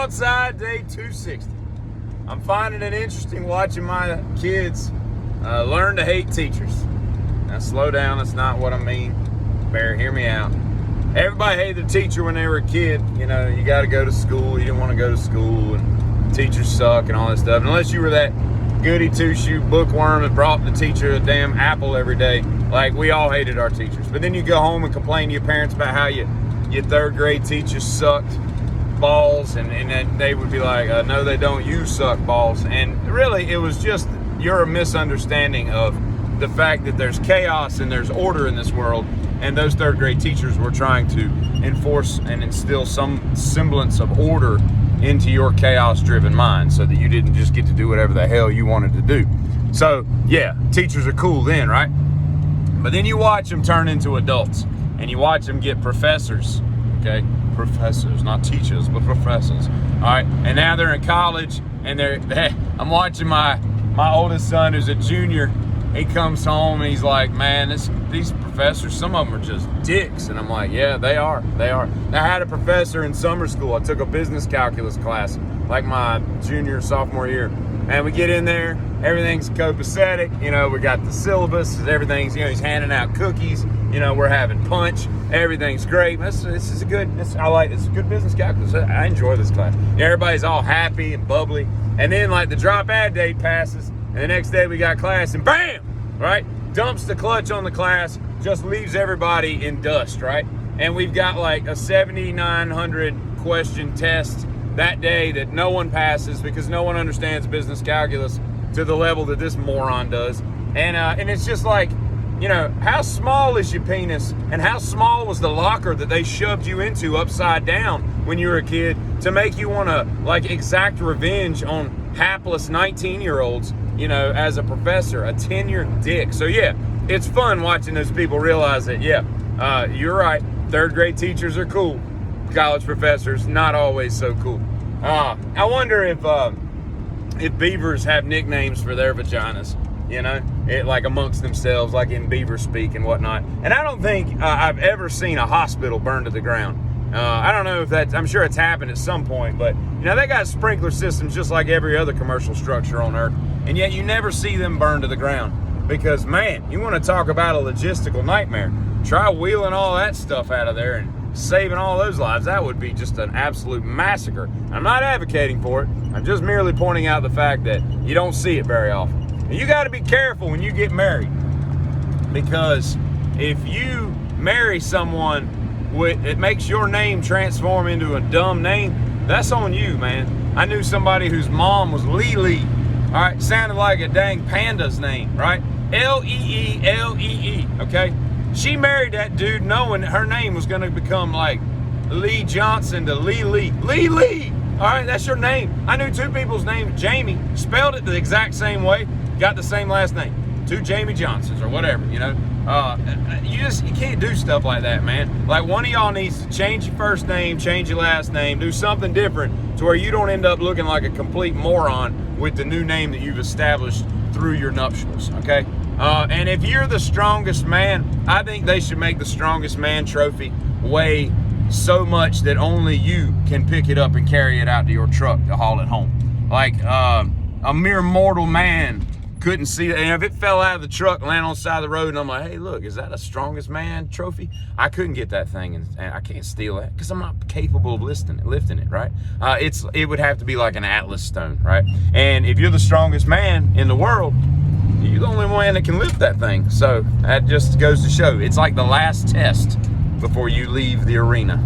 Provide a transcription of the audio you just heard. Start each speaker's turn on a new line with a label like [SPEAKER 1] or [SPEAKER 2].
[SPEAKER 1] Broadside, day 260. I'm finding it interesting watching my kids learn to hate teachers. Now slow down, that's not what I mean. Bear, hear me out. Everybody hated a teacher when they were a kid. You know, you got to go to school. You didn't want to go to school, and teachers suck and all that stuff. Unless you were that goody two-shoe bookworm that brought the teacher a damn apple every day. Like, we all hated our teachers. But then you go home and complain to your parents about how your third grade teachers sucked balls, and then they would be like, no, they don't, you suck balls. And really, it was just your misunderstanding of the fact that there's chaos and there's order in this world, and those third grade teachers were trying to enforce and instill some semblance of order into your chaos-driven mind so that you didn't just get to do whatever the hell you wanted to do. So, yeah, teachers are cool then, right? But then you watch them turn into adults, and you watch them get professors, okay? Professors, not teachers, but professors, all right? And now they're in college, and I'm watching my oldest son, who's a junior. He comes home and he's like, man, these professors, some of them are just dicks. And I'm like, yeah, they are. Now, I had a professor in summer school. I took a business calculus class, like my junior, sophomore year. And we get in there, everything's copacetic. You know, we got the syllabus, everything's, he's handing out cookies. We're having punch. Everything's great. This is a good business calculus. I enjoy this class. Everybody's all happy and bubbly. And then, like, the drop ad date passes, and the next day we got class, and bam, right? Dumps the clutch on the class, just leaves everybody in dust, right? And we've got like a 7,900 question test that day that no one passes because no one understands business calculus to the level that this moron does. And it's just like, how small is your penis, and how small was the locker that they shoved you into upside down when you were a kid to make you want to, like, exact revenge on hapless 19-year-olds, as a professor, a tenured dick. So, yeah, it's fun watching those people realize that, you're right, third grade teachers are cool. College professors, not always so cool. I wonder if beavers have nicknames for their vaginas. Like amongst themselves, like in beaver speak and whatnot. And I don't think I've ever seen a hospital burn to the ground. I don't know if I'm sure it's happened at some point, but they got sprinkler systems just like every other commercial structure on Earth, and yet you never see them burn to the ground. Because, man, you want to talk about a logistical nightmare. Try wheeling all that stuff out of there and saving all those lives. That would be just an absolute massacre. I'm not advocating for it. I'm just merely pointing out the fact that you don't see it very often. You got to be careful when you get married, because if you marry someone it makes your name transform into a dumb name, that's on you, man. I knew somebody whose mom was Lee. All right, sounded like a dang panda's name, right? L-E-E-L-E-E, okay? She married that dude knowing that her name was going to become like Lee Johnson to Lee. All right, that's your name. I knew two people's names, Jamie, spelled it the exact same way, got the same last name. Two Jamie Johnsons or whatever, you can't do stuff like that, man. Like, one of y'all needs to change your first name, change your last name, do something different to where you don't end up looking like a complete moron with the new name that you've established through your nuptials, okay? And if you're the strongest man, I think they should make the strongest man trophy weigh so much that only you can pick it up and carry it out to your truck to haul it home. Like, a mere mortal man couldn't see it. And if it fell out of the truck, land on the side of the road, and I'm like, hey, look, is that a strongest man trophy? I couldn't get that thing, and I can't steal that because I'm not capable of lifting it, right? It would have to be like an Atlas stone, right? And if you're the strongest man in the world, you're the only one that can lift that thing. So that just goes to show, it's like the last test before you leave the arena.